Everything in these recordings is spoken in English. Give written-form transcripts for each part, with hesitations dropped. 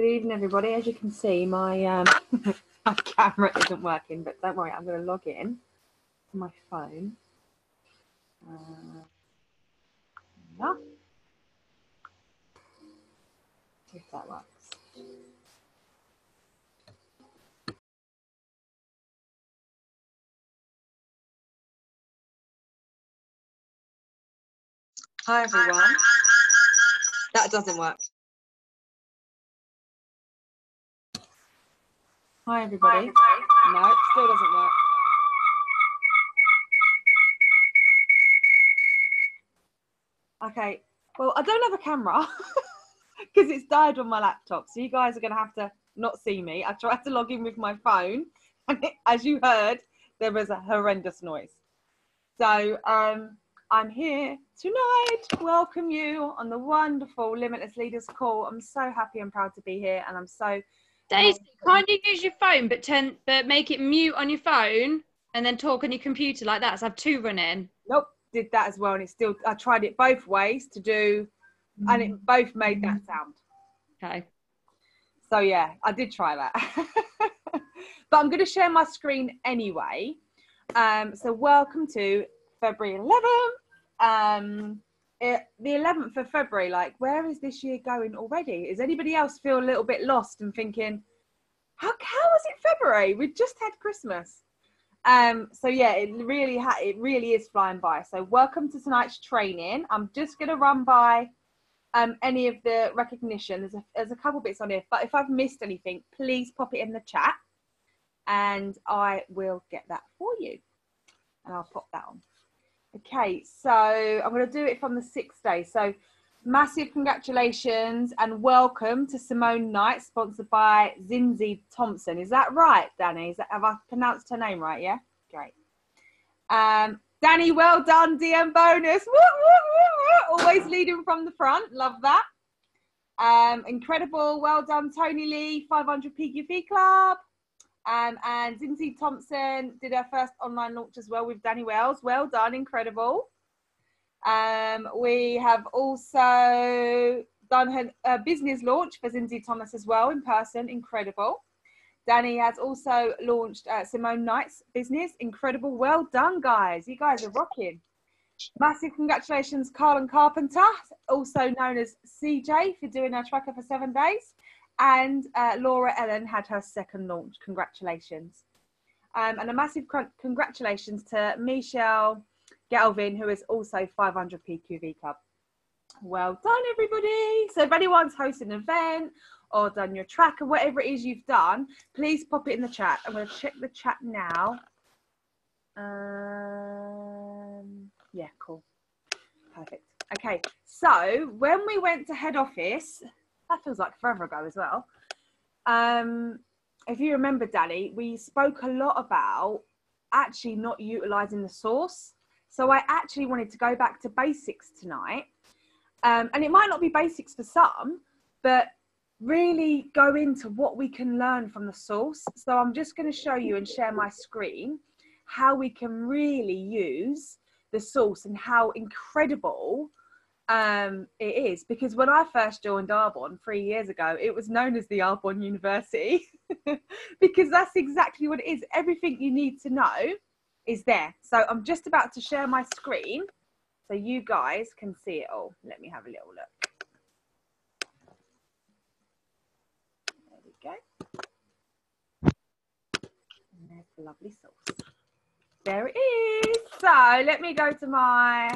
Good evening, everybody. As you can see, my my camera isn't working, but don't worry, I'm going to log in to my phone. Yeah. If that works. Hi, everyone. That doesn't work. Hi, everybody. No, it still doesn't work. Okay, well, I don't have a camera because it's died on my laptop. So you guys are going to have to not see me. I tried to log in with my phone, and as you heard, there was a horrendous noise. So I'm here tonight to welcome you on the wonderful Limitless Leaders Call. I'm so happy and proud to be here, and I'm so... Daisy, can't you use your phone but make it mute on your phone and then talk on your computer like that? So I have two running. Nope, did that as well, and it's still... I tried it both ways to do, and it both made that sound. Okay. So yeah, I did try that. But I'm going to share my screen anyway. So welcome to February 11th. The 11th of February, like, where is this year going already? Does anybody else feel a little bit lost and thinking, how was it February? We just had Christmas. So yeah, it really is flying by. So welcome to tonight's training. I'm just going to run by any of the recognition. There's a couple bits on here, but if I've missed anything, please pop it in the chat and I will get that for you. And I'll pop that on. Okay, so I'm going to do it from the 6th day. So massive congratulations and welcome to Simone Knight, sponsored by Zinzi Thompson. Is that right, Danny? Have I pronounced her name right? Yeah, great. Danny, well done, DM bonus. Woo, woo, woo, woo. Always leading from the front. Love that. Incredible. Well done, Tony Lee, 500 PQV Club. And Zinzi Thompson did her first online launch as well with Danny Wells. Well done, incredible. We have also done her business launch for Zinzi Thomas as well in person, incredible. Danny has also launched Simone Knight's business, incredible. Well done, guys. You guys are rocking. Massive congratulations, Carlin Carpenter, also known as CJ, for doing her tracker for 7 days. And Laura Ellen had her second launch. Congratulations. And a massive congratulations to Michelle Galvin, who is also 500 PQV Club. Well done, everybody. So if anyone's hosting an event or done your tracker, whatever it is you've done, please pop it in the chat. I'm going to check the chat now. Yeah, cool. Perfect. Okay, so when we went to head office, that feels like forever ago as well. If you remember, Danny, we spoke a lot about actually not utilising the source. So I actually wanted to go back to basics tonight. And it might not be basics for some, but really go into what we can learn from the source. So I'm just going to show you and share my screen how we can really use the source and how incredible it is. Because when I first joined Arbonne 3 years ago, it was known as the Arbonne University because that's exactly what it is. Everything you need to know is there. So I'm just about to share my screen so you guys can see it all. Let me have a little look. There we go. And there's the lovely source. There it is. So let me go to my,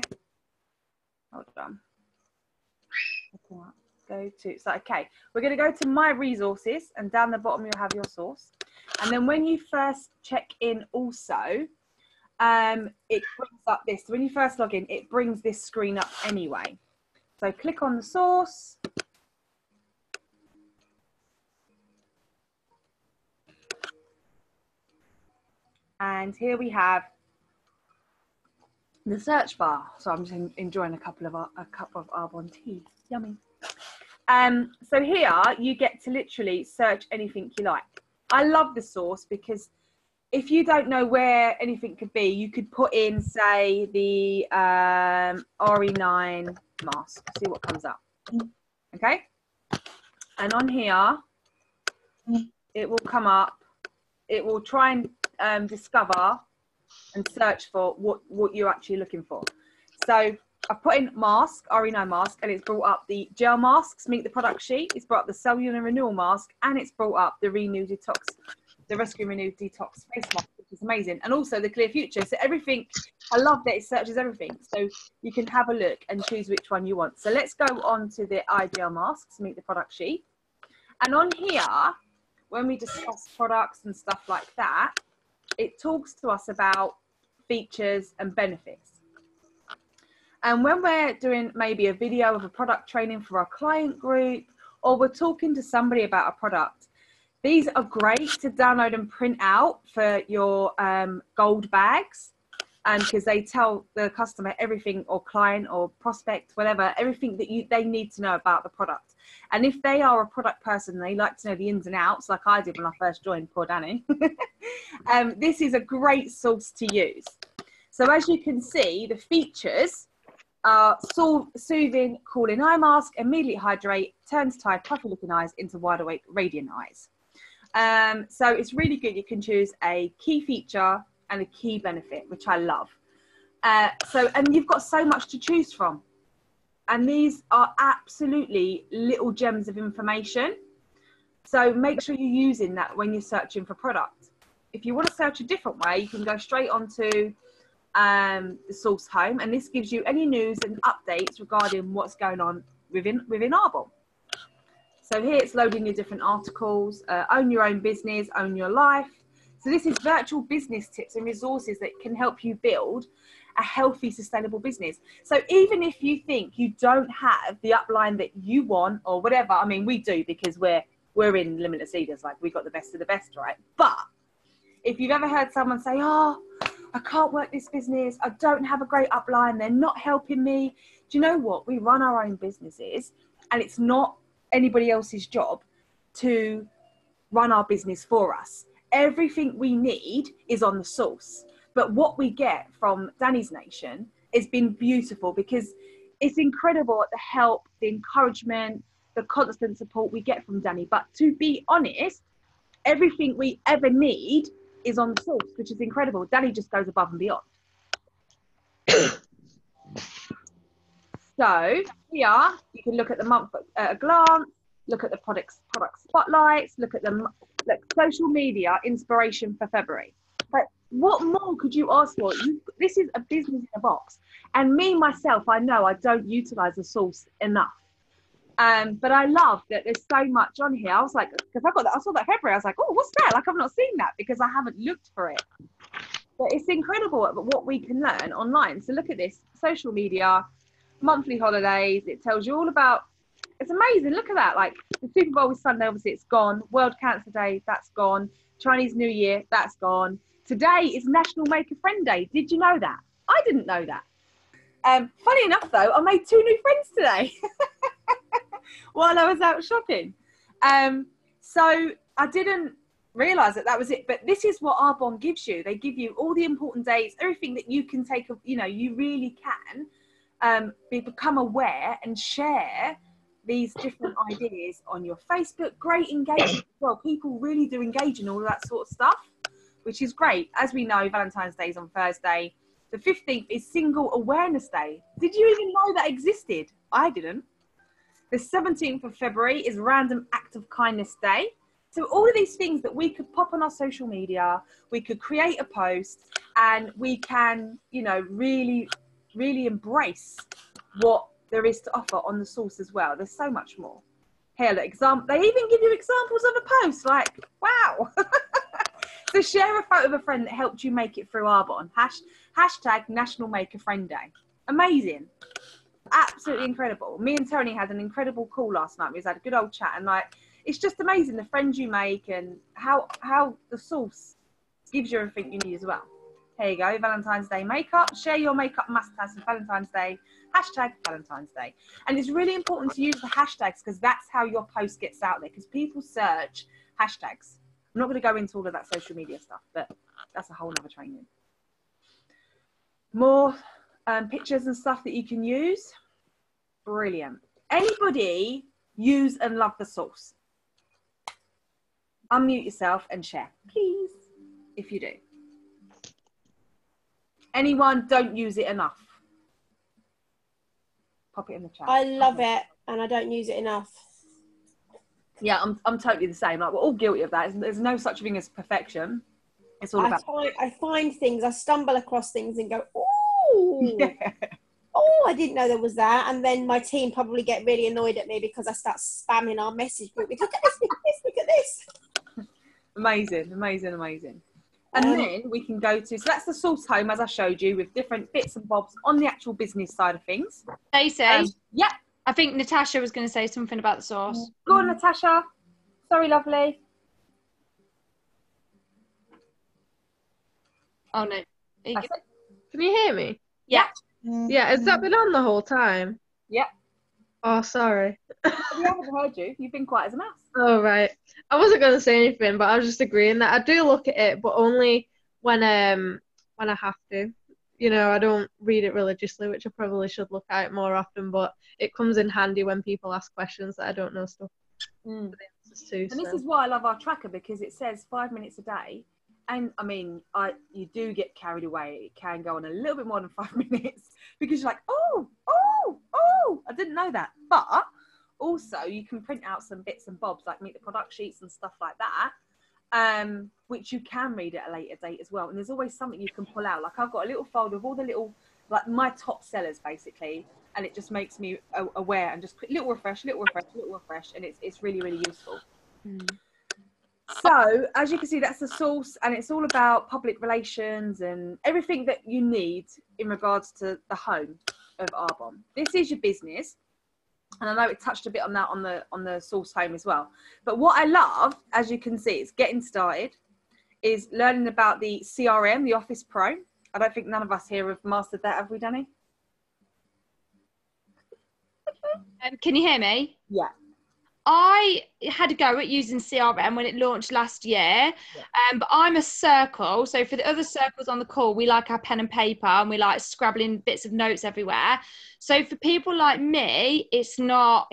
hold on. Go to, so okay, we're going to go to my resources, and down the bottom you'll have your source. And then when you first check in also, it brings up this. When you first log in, it brings this screen up anyway. So click on the source. And here we have the search bar. So I'm just enjoying a cup of Arbonne tea. Yummy. So here you get to literally search anything you like. I love the source because if you don't know where anything could be, you could put in, say, the RE9 mask. See what comes up. Okay. And on here, it will come up. It will try and discover and search for what you're actually looking for. So I put in mask, RE9 mask, and it's brought up the gel masks, meet the product sheet. It's brought up the cellular renewal mask, and it's brought up the Renew Detox, the Rescue Renew Detox face mask, which is amazing. And also the Clear Future. So everything, I love that it searches everything. So you can have a look and choose which one you want. So let's go on to the IGL masks, meet the product sheet. And on here, when we discuss products and stuff like that, it talks to us about features and benefits. And when we're doing maybe a video of a product training for our client group, or we're talking to somebody about a product, these are great to download and print out for your gold bags, because they tell the customer everything, or client or prospect, whatever, everything that they need to know about the product. And if they are a product person, they like to know the ins and outs, like I did when I first joined, poor Danny. This is a great source to use. So as you can see, the features are soothing, cooling eye mask, immediately hydrate, turns tired, puffy looking eyes into wide awake, radiant eyes. So it's really good. You can choose a key feature and a key benefit, which I love. And you've got so much to choose from. And these are absolutely little gems of information. So make sure you're using that when you're searching for product. If you want to search a different way, you can go straight onto the source home, and this gives you any news and updates regarding what's going on within Arbonne. So here it's loading your different articles, own your own business, own your life. So this is virtual business tips and resources that can help you build a healthy, sustainable business. So even if you think you don't have the upline that you want or whatever, I mean, we do, because we're in Limitless Leaders, like we got the best of the best, right? But if you've ever heard someone say, oh, I can't work this business, I don't have a great upline, they're not helping me. Do you know what? We run our own businesses, and it's not anybody else's job to run our business for us. Everything we need is on the source. But what we get from Danny's Nation has been beautiful, because it's incredible the help, the encouragement, the constant support we get from Danny. But to be honest, everything we ever need is on the source, which is incredible. Danny just goes above and beyond. So here you can look at the month at a glance, look at the product spotlights, look at the social media inspiration for February. But what more could you ask for? This is a business in a box. And me, myself, I know I don't utilize the source enough. But I love that there's so much on here. I was like, because I saw that February, I was like, oh, what's that? Like, I've not seen that because I haven't looked for it. But it's incredible what we can learn online. So look at this, social media, monthly holidays. It tells you all about, it's amazing. Look at that. Like the Super Bowl was Sunday, obviously it's gone. World Cancer Day, that's gone. Chinese New Year, that's gone. Today is National Make a Friend Day. Did you know that? I didn't know that. Funny enough though, I made 2 new friends today. While I was out shopping. So I didn't realise that was it. But this is what Arbonne gives you. They give you all the important dates, everything that you can take, you really can become aware and share these different ideas on your Facebook. Great engagement as well. People really do engage in all of that sort of stuff, which is great. As we know, Valentine's Day is on Thursday. The 15th is Single Awareness Day. Did you even know that existed? I didn't. The 17th of February is Random Act of Kindness Day. So all of these things that we could pop on our social media, we could create a post, and we can, really, really embrace what there is to offer on the source as well. There's so much more. Here, they even give you examples of a post, like, wow. So share a photo of a friend that helped you make it through Arbonne. Hashtag National Make a Friend Day. Amazing. Absolutely incredible. Me and Tony had an incredible call last night. We had a good old chat, and it's just amazing the friends you make and how the source gives you everything you need as well. Here you go, Valentine's Day makeup. Share your makeup must-haves for Valentine's Day. Hashtag Valentine's Day. And it's really important to use the hashtags, because that's how your post gets out there, because people search hashtags. I'm not going to go into all of that social media stuff, but that's a whole other training. More pictures and stuff that you can use. Brilliant. Anybody use and love the source? unmute yourself and share, please, if you do. Anyone don't use it enough? Pop it in the chat. I love it, and I don't use it enough. Yeah, I'm totally the same. Like, we're all guilty of that. There's no such thing as perfection. It's all about. I find things, I stumble across things and go, oh, Yeah. oh, I didn't know there was that. And then my team probably get really annoyed at me because I start spamming our message group. Look at this, look at this, look at this. Amazing, amazing, amazing. And then we can go to, so that's the source home, as I showed you, with different bits and bobs on the actual business side of things. Stacey? Yeah. I think Natasha was going to say something about the source. Go on, Natasha. Sorry, lovely. Oh, no. Can you hear me? Yeah. Yeah, has that been on the whole time? Yeah. Oh, sorry. We haven't heard you. You've been quiet as a mouse. Oh, right. I wasn't going to say anything, but I was just agreeing that I do look at it, but only when I have to. You know, I don't read it religiously, which I probably should look at it more often, but it comes in handy when people ask questions that I don't know stuff. And this is why I love our tracker, because it says 5 minutes a day. And I mean, you do get carried away. It can go on a little bit more than 5 minutes because you're like, oh, I didn't know that. But also you can print out some bits and bobs, like meet the product sheets and stuff like that, which you can read at a later date as well. And there's always something you can pull out. Like, I've got a little folder of all the little, like, my top sellers basically, and it just makes me aware and just little refresh, and it's really, really useful. So, as you can see, that's the source, and it's all about public relations and everything that you need in regards to the home of Arbonne. This is your business, and I know it touched a bit on that on the source home as well. But what I love, as you can see, is getting started, is learning about the CRM, the Office Pro. I don't think none of us here have mastered that, have we, Danny? Can you hear me? Yeah. I had a go at using CRM when it launched last year, but I'm a circle. So for the other circles on the call, we like our pen and paper and we like scribbling bits of notes everywhere. So for people like me, it's not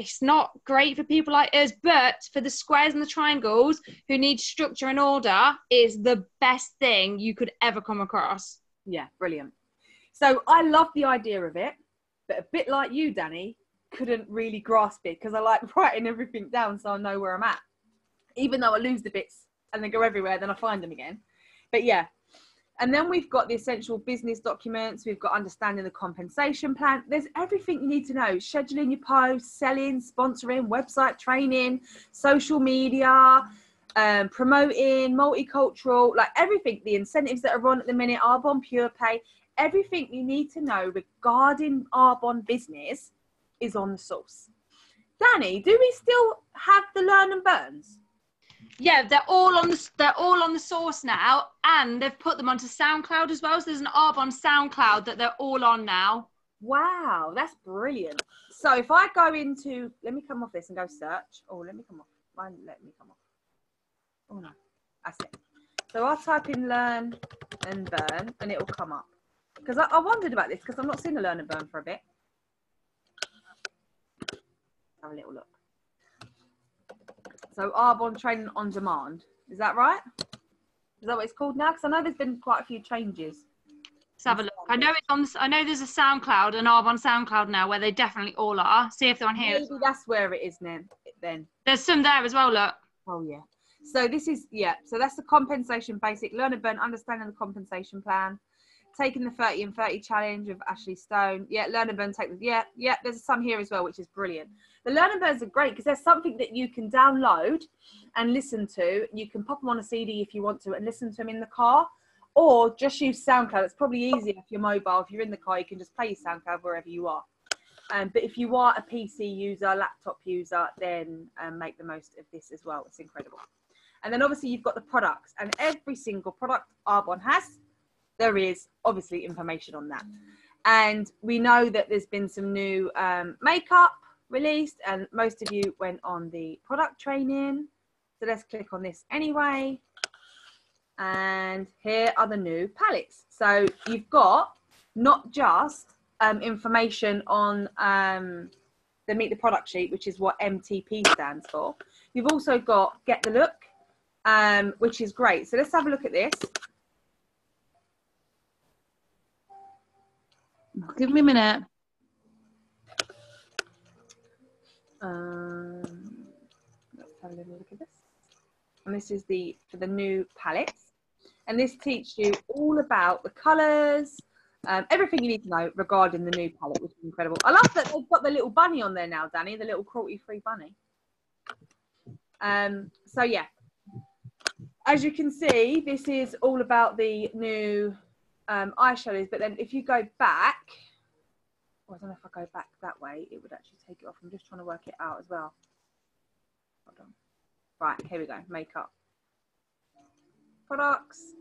great for people like us, but for the squares and the triangles who need structure and order, is the best thing you could ever come across. Yeah, brilliant. So I love the idea of it, but a bit like you, Danny, couldn't really grasp it because I like writing everything down so I know where I'm at, even though I lose the bits and they go everywhere, then I find them again. But yeah, and then we've got the essential business documents, we've got understanding the compensation plan. There's everything you need to know: scheduling your posts, selling, sponsoring, website training, social media, promoting, multicultural, like everything, the incentives that are on at the minute, Arbonne Pure Pay, everything you need to know regarding Arbonne business is on the source. Danny, do we still have the Learn and Burns? Yeah, they're all on the source now, and they've put them onto SoundCloud as well. So there's an Arbonne SoundCloud that they're all on now. Wow, that's brilliant. So if I go into, let me come off this and go search. Oh, let me come off. Let me come off. Oh no, that's it. So I'll type in Learn and Burn, and it'll come up. Because I wondered about this because I've not seen the Learn and Burn for a bit. Have a little look. So Arbonne Training on Demand, is that right? Is that what it's called now? Because I know there's been quite a few changes. Let's have a look. I know it's on. I know there's a SoundCloud, an Arbonne SoundCloud now, where they definitely all are. See if they're on here. Maybe that's where it is then. There's some there as well. Look. Oh yeah. So this is So that's the compensation basic. Learn and Burn, understanding the compensation plan. Taking the 30 and 30 challenge of Ashley Stone. Yeah, Learn and Burn, there's some here as well, which is brilliant. The Learn and Burns are great because there's something that you can download and listen to. You can pop them on a CD if you want to and listen to them in the car, or just use SoundCloud. It's probably easier if you're mobile. If you're in the car, you can just play your SoundCloud wherever you are. But if you are a PC user, laptop user, then make the most of this as well. It's incredible. And then obviously you've got the products, and every single product Arbonne has, there is obviously information on that. And we know that there's been some new makeup released, and most of you went on the product training. So let's click on this anyway. And here are the new palettes. So you've got not just information on the Meet the Product sheet, which is what MTP stands for. You've also got Get the Look, which is great. So let's have a look at this. Give me a minute. Let's have a little look at this. And this is for the new palettes. And this teaches you all about the colours, everything you need to know regarding the new palette, which is incredible. I love that they've got the little bunny on there now, Danny, the little cruelty-free bunny. So yeah, as you can see, this is all about the new eyeshadows. But then if you go back, I don't know if I go back that way, it would actually take it off. I'm just trying to work it out as well. Hold on. Right, here we go. Makeup. Products.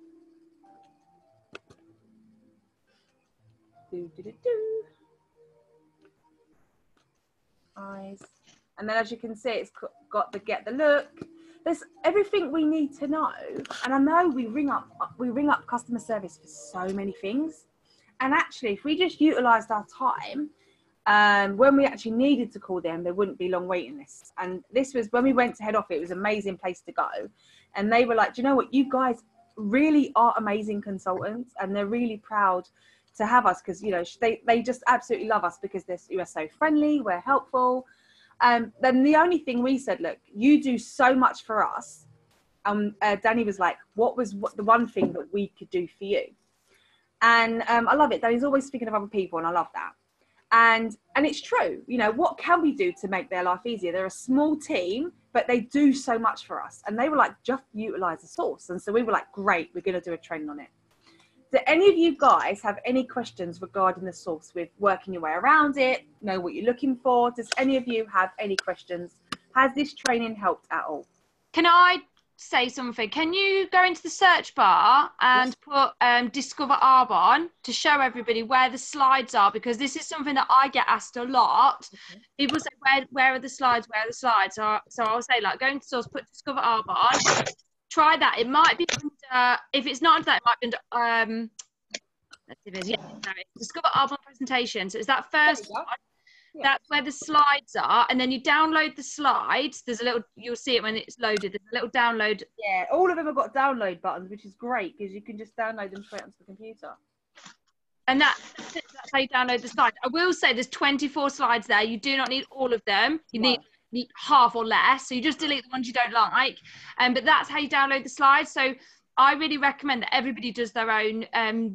Eyes. And then as you can see, it's got the get the look. There's everything we need to know. And I know we ring up customer service for so many things. And actually, if we just utilised our time, when we actually needed to call them, there wouldn't be long waiting lists. And this was when we went to head office, it was an amazing place to go. And they were like, do you know what? You guys really are amazing consultants, and they're really proud to have us because, you know, they just absolutely love us because we're so friendly, we're helpful. Then the only thing we said, look, you do so much for us. Danny was like, what the one thing that we could do for you? And I love it. Danny's always speaking of other people, and I love that. And it's true. You know, what can we do to make their life easier? They're a small team, but they do so much for us. And they were like, just utilize the source. And so we were like, great, we're going to do a training on it. Do any of you guys have any questions regarding the source with working your way around it? Know what you're looking for? Does any of you have any questions? Has this training helped at all? Can I say something? Can you go into the search bar and put Discover Arbonne to show everybody where the slides are? Because this is something that I get asked a lot. People say, where are the slides? Where are the slides? So I'll say, like, go into source, put Discover Arbonne. Try that. It might be under, if it's not under that, it might be under, let's see if it is. Yeah, no, it's Discover Arbonne presentation. So it's that first one. Yeah. That's where the slides are, and then you download the slides. There's a little, you'll see it when it's loaded. There's a little download. Yeah, all of them have got download buttons, which is great because you can just download them straight onto the computer. And that's how you download the slides. I will say there's 24 slides there. You do not need all of them. You need half or less. So you just delete the ones you don't like. But that's how you download the slides. So I really recommend that everybody does their own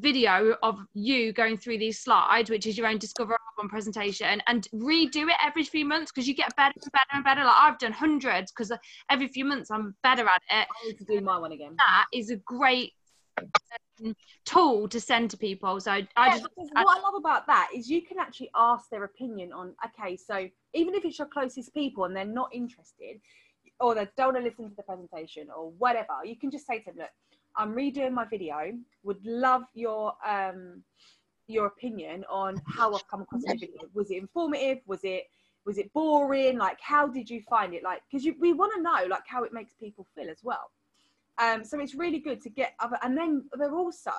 video of you going through these slides, which is your own Discover Arbonne presentation, and redo it every few months because you get better and better and better. Like I've done hundreds because every few months I'm better at it. I need to do my one again. That is a great tool to send to people. So what I love about that is you can actually ask their opinion on, okay, so even if it's your closest people and they're not interested or they don't want to listen to the presentation or whatever, you can just say to them, look, I'm redoing my video, would love your opinion on how I've come across the video. Was it informative? Was it boring? Like, how did you find it? Like, because we want to know like how it makes people feel as well. So it's really good to get other, and then they're also,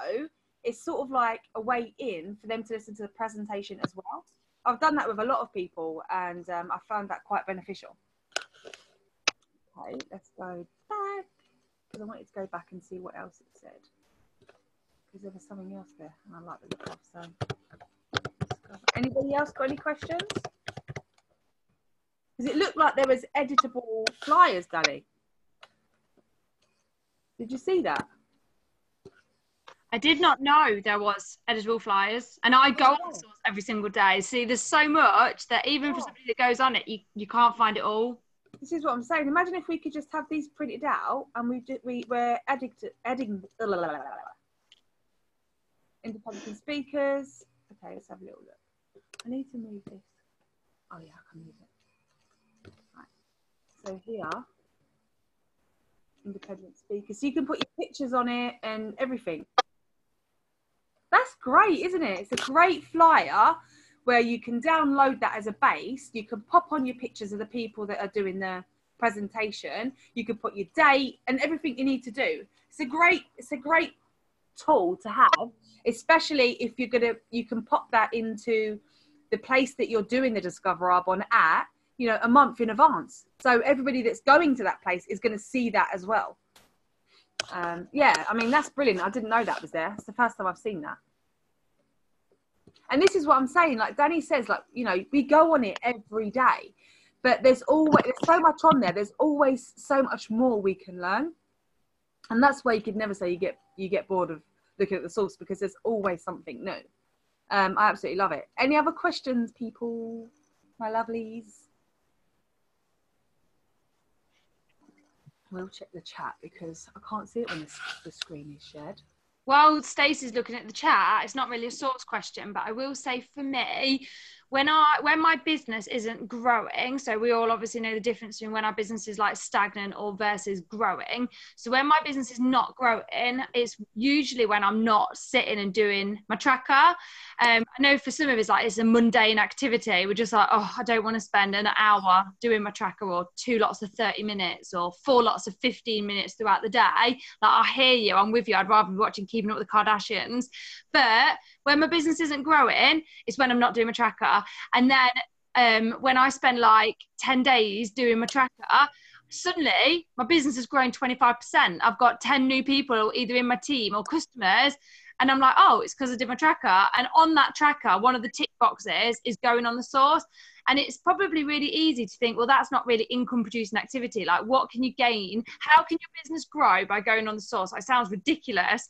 it's sort of like a way in for them to listen to the presentation as well. I've done that with a lot of people, and I found that quite beneficial. Okay, let's go back. Because I wanted to go back and see what else it said. Because there was something else there, and I like the look of. So, anybody else got any questions? Because it looked like there was editable flyers, Danny. Did you see that? I did not know there was editable flyers, and I go on the source every single day. See, there's so much that even for somebody that goes on it, you can't find it all. This is what I'm saying. Imagine if we could just have these printed out and we're adding independent speakers. Okay, let's have a little look. I need to move this. Oh yeah, I can move it. Right. So here, independent speakers. So you can put your pictures on it and everything. That's great, isn't it? It's a great flyer where you can download that as a base. You can pop on your pictures of the people that are doing the presentation. You can put your date and everything you need to do. It's a great tool to have, especially if you can pop that into the place that you're doing the Discover Arbonne at, you know, a month in advance. So everybody that's going to that place is going to see that as well. Yeah, I mean, that's brilliant. I didn't know that was there. It's the first time I've seen that. And this is what I'm saying. Like Danny says, like, you know, we go on it every day, but there's so much on there. There's always so much more we can learn. And that's why you could never say you get bored of looking at the source, because there's always something new. I absolutely love it. Any other questions, people? My lovelies? We'll check the chat because I can't see it when the screen is shared. While Stacey's looking at the chat, it's not really a source question, but I will say for me, when my business isn't growing, so we all obviously know the difference between when our business is like stagnant or versus growing. So when my business is not growing, it's usually when I'm not sitting and doing my tracker. I know for some of it's like it's a mundane activity. We're just like, oh, I don't want to spend an hour doing my tracker, or 2 lots of 30 minutes or 4 lots of 15 minutes throughout the day. Like, I hear you, I'm with you. I'd rather be watching Keeping Up with the Kardashians. But when my business isn't growing, it's when I'm not doing my tracker. And then when I spend like 10 days doing my tracker, suddenly my business has grown 25%. I've got 10 new people either in my team or customers. And I'm like, oh, it's because I did my tracker. And on that tracker, one of the tick boxes is going on the source. And it's probably really easy to think, well, that's not really income producing activity. Like, what can you gain? How can your business grow by going on the source? It sounds ridiculous.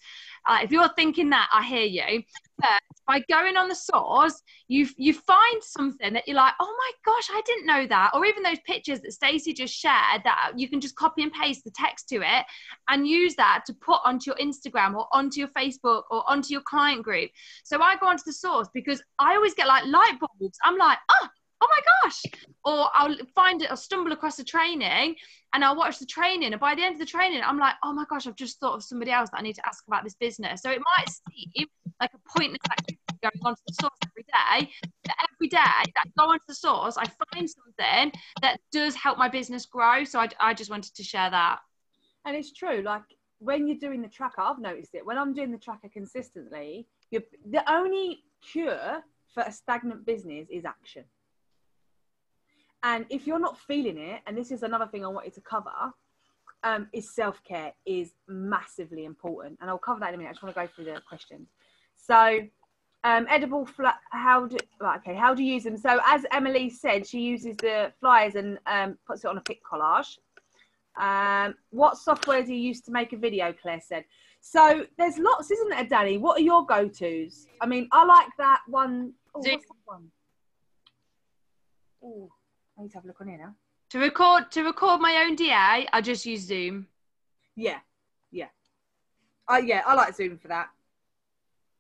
If you're thinking that, I hear you. But by going on the source, you find something that you're like, oh my gosh, I didn't know that. Or even those pictures that Stacey just shared, that you can just copy and paste the text to it and use that to put onto your Instagram or onto your Facebook or onto your client group. So I go onto the source because I always get like light bulbs. I'm like, oh my gosh. Or I'll stumble across a training and I'll watch the training, and by the end of the training I'm like, oh my gosh, I've just thought of somebody else that I need to ask about this business. So it might seem like a pointless activity going onto the source every day, but every day that I go onto the source, I find something that does help my business grow. So I just wanted to share that. And it's true, like when you're doing the tracker, I've noticed it, when I'm doing the tracker consistently, the only cure for a stagnant business is action. And if you're not feeling it, and this is another thing I wanted to cover, is self-care is massively important. And I'll cover that in a minute. I just want to go through the questions. So edible flat, how do you use them? So as Emily said, she uses the flyers and puts it on a pic collage. What software do you use to make a video, Claire said. So there's lots, isn't there, Danny? What are your go-tos? I mean, I like that one. Oh, what's that one? Oh, I need to have a look on here now. To record my own DA, I just use Zoom. Yeah. I like Zoom for that.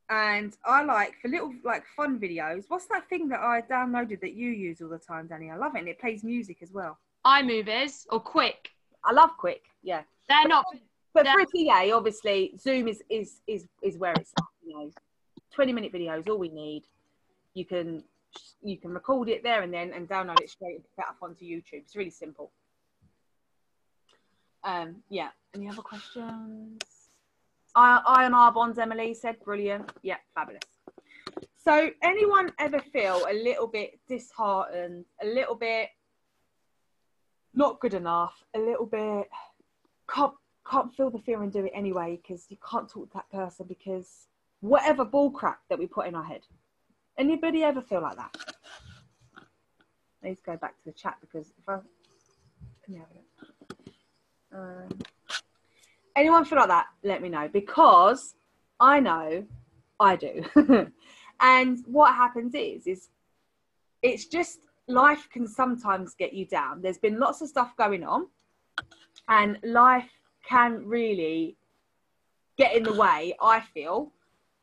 And I like, for little like fun videos, what's that thing that I downloaded that you use all the time, Danny? I love it, and it plays music as well. iMovies or Quick. I love Quick, yeah. They're not. But for a TA, obviously, Zoom is where it's at, you know. 20-minute videos, all we need. You can record it there and then and download it straight and pick it up onto YouTube. It's really simple. Yeah. Any other questions? Iron R bonds, Emily said. Brilliant. Yeah, fabulous. So anyone ever feel a little bit disheartened, a little bit not good enough, a little bit can't feel the fear and do it anyway because you can't talk to that person because whatever bull crap that we put in our head? Anybody ever feel like that? Let's go back to the chat because if I can you have it? Anyone feel like that? Let me know, because I know I do. And what happens is it's just life can sometimes get you down. There's been lots of stuff going on, and life can really get in the way, I feel,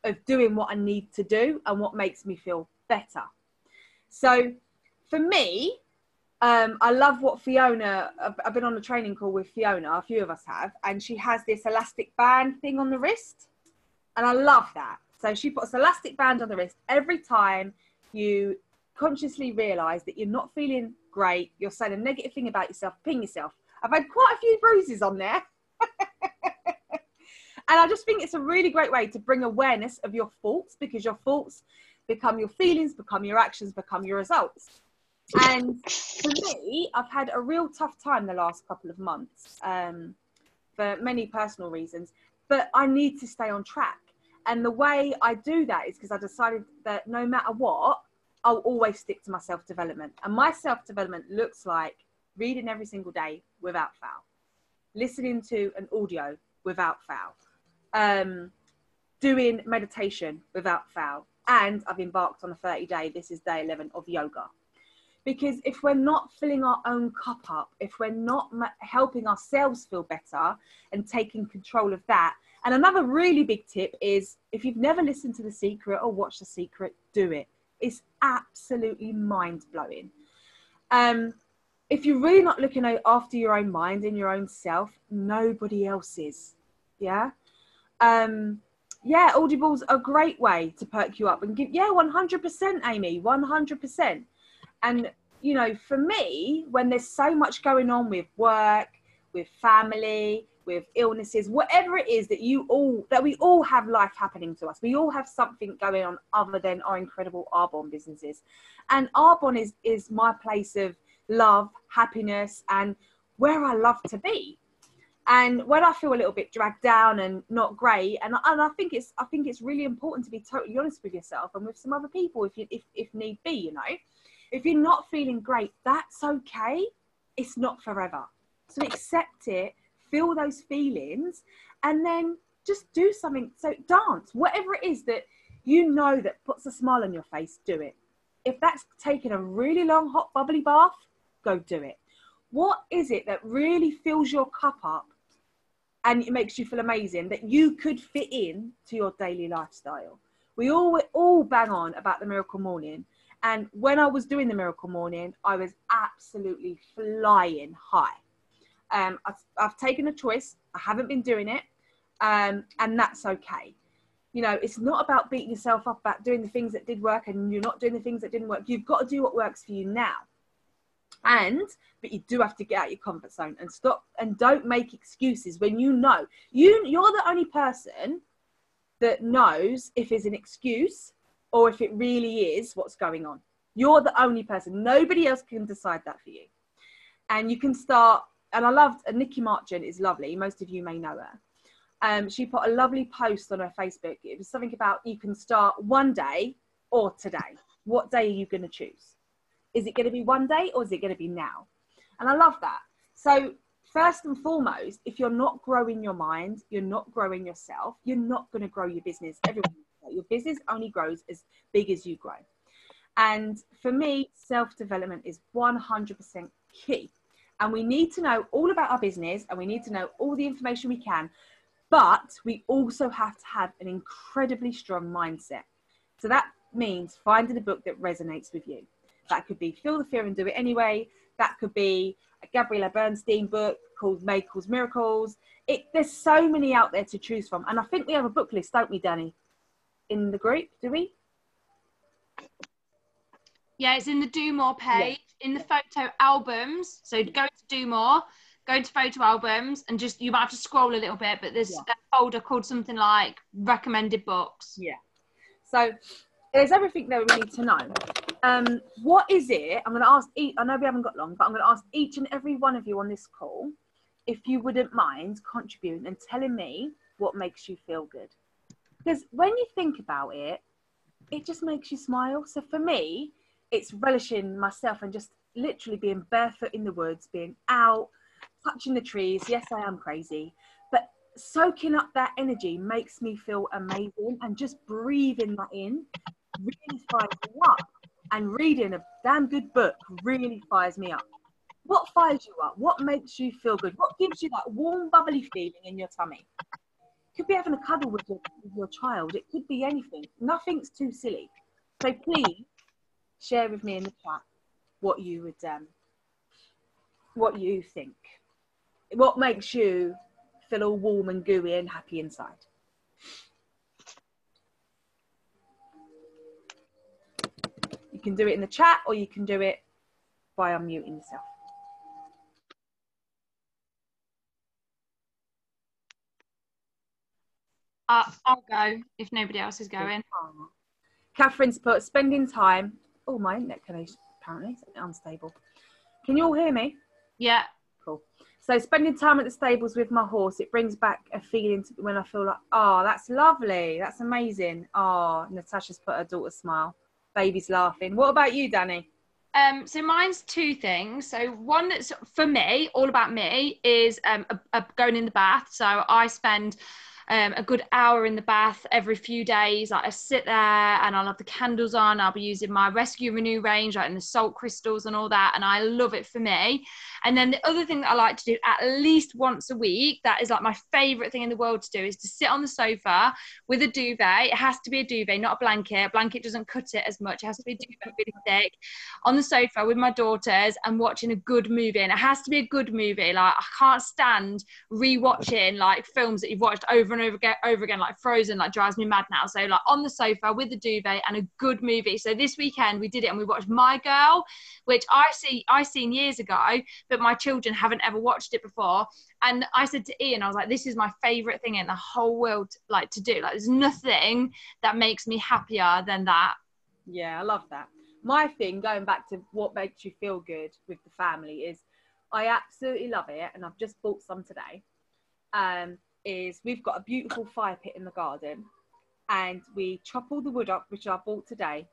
of doing what I need to do and what makes me feel better. So for me, I love what Fiona, I've been on a training call with Fiona, a few of us have, and she has this elastic band thing on the wrist. And I love that. So she puts elastic band on the wrist every time you consciously realise that you're not feeling great, you're saying a negative thing about yourself, ping yourself. I've had quite a few bruises on there. And I just think it's a really great way to bring awareness of your thoughts, because your thoughts become your feelings, become your actions, become your results. And for me, I've had a real tough time the last couple of months. for many personal reasons, but I need to stay on track. And the way I do that is because I decided that no matter what, I'll always stick to my self-development. And my self-development looks like reading every single day without fail, listening to an audio without fail, doing meditation without fail. And I've embarked on a 30-day, this is day 11 of yoga. Because if we're not filling our own cup up, if we're not helping ourselves feel better and taking control of that. And another really big tip is, if you've never listened to The Secret or watched The Secret, do it. It's absolutely mind-blowing. If you're really not looking after your own mind and your own self, nobody else is. Yeah. Audible's a great way to perk you up and give, 100%, Amy, 100%. And, you know, for me, when there's so much going on with work, with family, with illnesses, whatever it is that we all have life happening to us. We all have something going on other than our incredible Arbonne businesses. And Arbonne is my place of love, happiness, and where I love to be. And when I feel a little bit dragged down and not great, and I think it's really important to be totally honest with yourself and with some other people if need be, you know. If you're not feeling great, that's okay. It's not forever. So accept it, feel those feelings, and then just do something. So dance, whatever it is that you know that puts a smile on your face, do it. If that's taking a really long, hot, bubbly bath, go do it. What is it that really fills your cup up and it makes you feel amazing that you could fit in to your daily lifestyle? We all bang on about the Miracle Morning. And when I was doing the Miracle Morning, I was absolutely flying high. I've taken a choice. I haven't been doing it. And that's okay. You know, it's not about beating yourself up about doing the things that did work and you're not doing the things that didn't work. You've got to do what works for you now. But you do have to get out your comfort zone and stop and don't make excuses when you know. You're the only person that knows if it's an excuse or if it really is what's going on. You're the only person. Nobody else can decide that for you. And you can start, and I loved, Nikki Marchant is lovely. Most of you may know her. She put a lovely post on her Facebook. It was something about you can start one day or today. What day are you going to choose? Is it going to be one day or is it going to be now? And I love that. So first and foremost, if you're not growing your mind, you're not growing yourself, you're not going to grow your business. Your business only grows as big as you grow. And for me, self-development is 100% key. And we need to know all about our business and we need to know all the information we can. But we also have to have an incredibly strong mindset. So that means finding a book that resonates with you. That could be Feel the Fear and Do It Anyway. That could be a Gabriella Bernstein book called Made Cause Miracles. There's so many out there to choose from. And I think we have a book list, don't we, Danny? In the group, do we? Yeah, it's in the Do More page, in the photo albums. So go to Do More, go to photo albums, and you might have to scroll a little bit, but there's a folder called something like recommended books. Yeah. So there's everything that we need to know. What is it? I'm going to ask, I know we haven't got long, but I'm going to ask each and every one of you on this call, if you wouldn't mind contributing and telling me what makes you feel good. Because when you think about it, it just makes you smile. So for me, it's relishing myself and just literally being barefoot in the woods, being out, touching the trees. Yes, I am crazy. But soaking up that energy makes me feel amazing. And just breathing that in really fires me up. And reading a damn good book really fires me up. What fires you up? What makes you feel good? What gives you that warm, bubbly feeling in your tummy? Could be having a cuddle with your child. It could be anything. Nothing's too silly. So please share with me in the chat what you would, what you think. What makes you feel all warm and gooey and happy inside? You can do it in the chat or you can do it by unmuting yourself. I'll go if nobody else is going. Catherine's put spending time. Oh, my internet connection apparently is unstable. Can you all hear me? Yeah. Cool. So spending time at the stables with my horse, it brings back a feeling when I feel like, oh, that's lovely. That's amazing. Oh, Natasha's put her daughter's smile. Baby's laughing. What about you, Danny? So mine's two things. So one that's for me, all about me, is going in the bath. So I spend a good hour in the bath every few days. Like I sit there and I'll have the candles on. I'll be using my Rescue Renew range, like in the salt crystals and all that, and I love it for me. And then the other thing that I like to do at least once a week, that is like my favorite thing in the world to do, is to sit on the sofa with a duvet. It has to be a duvet, not a blanket. A blanket doesn't cut it as much. It has to be a duvet really thick, on the sofa with my daughters and watching a good movie. And it has to be a good movie. Like I can't stand rewatching like films that you've watched over and over again, like Frozen, like drives me mad now. So like on the sofa with the duvet and a good movie. So this weekend we did it and we watched My Girl, which I seen years ago, but my children haven't ever watched it before. And I said to Ian, I was like, this is my favorite thing in the whole world, like to do. Like there's nothing that makes me happier than that. Yeah, I love that. My thing, going back to what makes you feel good with the family, is I absolutely love it, and I've just bought some today. Is we've got a beautiful fire pit in the garden, and we chop all the wood up, which I bought today,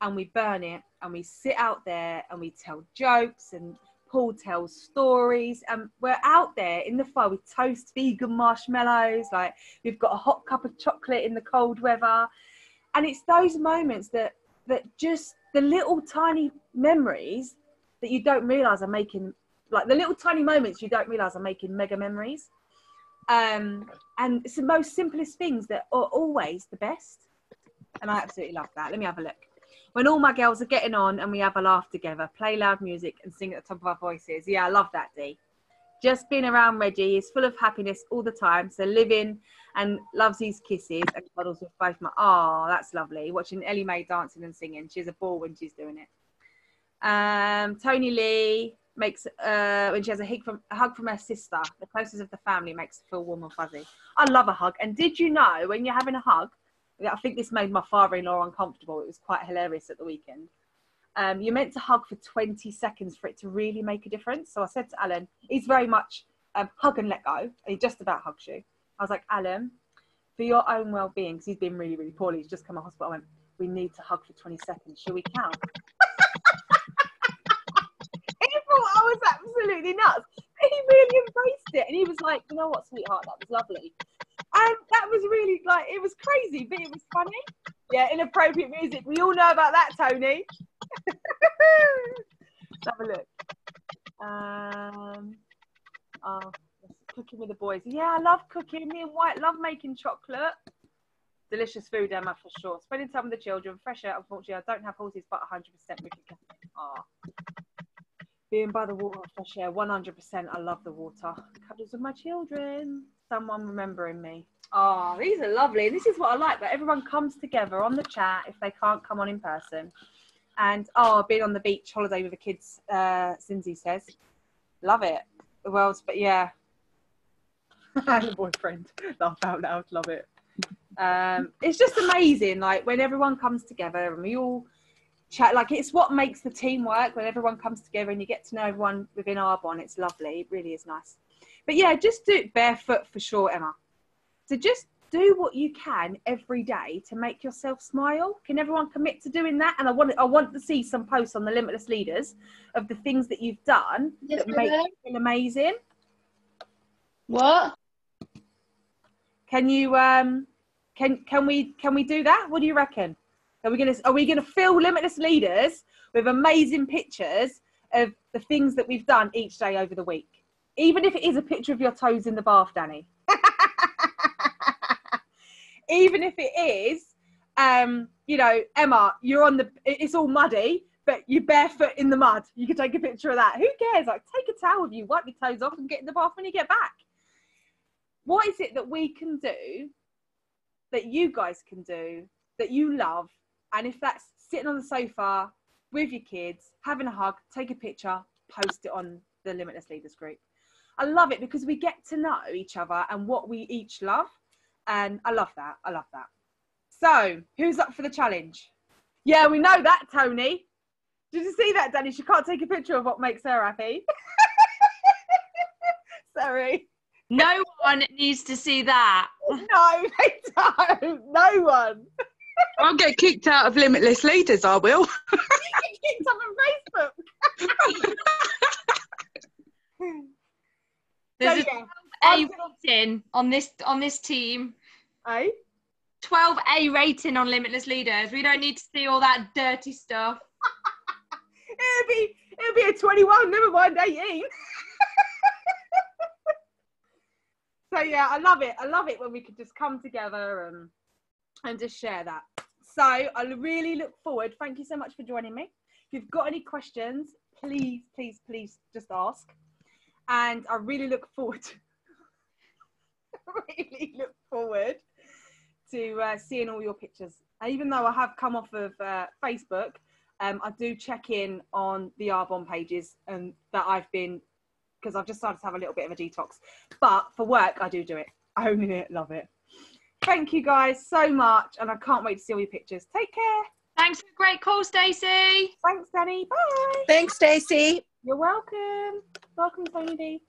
and we burn it, and we sit out there and we tell jokes, and Paul tells stories, and we're out there in the fire. We toast vegan marshmallows, like we've got a hot cup of chocolate in the cold weather. And it's those moments that just the little tiny memories that you don't realize are making, like the little tiny moments you don't realize are making mega memories. And it's the most simplest things that are always the best. And I absolutely love that. Let me have a look. When all my girls are getting on and we have a laugh together, play loud music and sing at the top of our voices. Yeah, I love that, Dee. Just being around Reggie is full of happiness all the time. So living and loves his kisses and cuddles with both my, oh, that's lovely. Watching Ellie Mae dancing and singing. She's a ball when she's doing it. Tony Lee makes, when she has a hug from her sister, the closest of the family, makes her feel warm and fuzzy. I love a hug. And did you know when you're having a hug, I think this made my father-in-law uncomfortable. It was quite hilarious at the weekend. You're meant to hug for 20 seconds for it to really make a difference. So I said to Alan, he's very much hug and let go. And he just about hugs you. I was like, Alan, for your own well-being, because he's been really, really poorly. He's just come out of hospital. I went, we need to hug for 20 seconds. Shall we count? He thought I was absolutely nuts. He really embraced it. And he was like, you know what, sweetheart, that was lovely. And that was really, like, it was crazy, but it was funny. Yeah, inappropriate music. We all know about that, Tony. Let's have a look. Oh, cooking with the boys. Yeah, I love cooking. Me and White love making chocolate. Delicious food, Emma, for sure. Spending time with the children. Fresh air. Unfortunately, I don't have horses, but 100% with you. Oh. Being by the water, fresh air, 100%. I love the water. Cuddles with my children. Someone remembering me. Oh, these are lovely. And this is what I like, that everyone comes together on the chat if they can't come on in person. And, oh, being on the beach holiday with the kids, Cindy says. Love it. The world's, but yeah. And a boyfriend. Laugh out loud. Love it. It's just amazing, like, when everyone comes together and we all chat, like, it's what makes the team work, when everyone comes together and you get to know everyone within Arbonne. It's lovely. It really is nice. But yeah, just do it barefoot for sure, Emma. So just do what you can every day to make yourself smile. Can everyone commit to doing that? And I want to see some posts on the Limetless Leaders of the things that you've done that make you feel amazing. What? Can you can we do that? What do you reckon? Are we gonna fill Limetless Leaders with amazing pictures of the things that we've done each day over the week? Even if it is a picture of your toes in the bath, Danny. Even if it is, you know, Emma, it's all muddy, but you're barefoot in the mud. You can take a picture of that. Who cares? Like, take a towel with you, wipe your toes off and get in the bath when you get back. What is it that we can do, that you guys can do, that you love? And if that's sitting on the sofa with your kids, having a hug, take a picture, post it on the Limetless Leaders group. I love it because we get to know each other and what we each love. And I love that. I love that. So, who's up for the challenge? Yeah, we know that, Tony. Did you see that, Danny? She can't take a picture of what makes her happy. unnecessary. No one needs to see that. No, they don't. No one. I'll get kicked out of Limitless Leaders, I will. You get kicked off on Facebook. There's So, a yeah. 12A rating on this team. Eh? 12A rating on Limitless Leaders. We don't need to see all that dirty stuff. It'll be a 21, never mind 18. So yeah, I love it. I love it when we can just come together and just share that. So I really look forward. Thank you so much for joining me. If you've got any questions, please just ask. And I really look forward to seeing all your pictures. Even though I have come off of Facebook, I do check in on the Arbonne pages and that I've been, because I've just started to have a little bit of a detox. But for work, I do it. I own it, love it. Thank you guys so much, and I can't wait to see all your pictures. Take care. Thanks for a great call, Stacey. Thanks, Danny. Bye. Thanks, Stacey. You're welcome. Welcome, Tony D.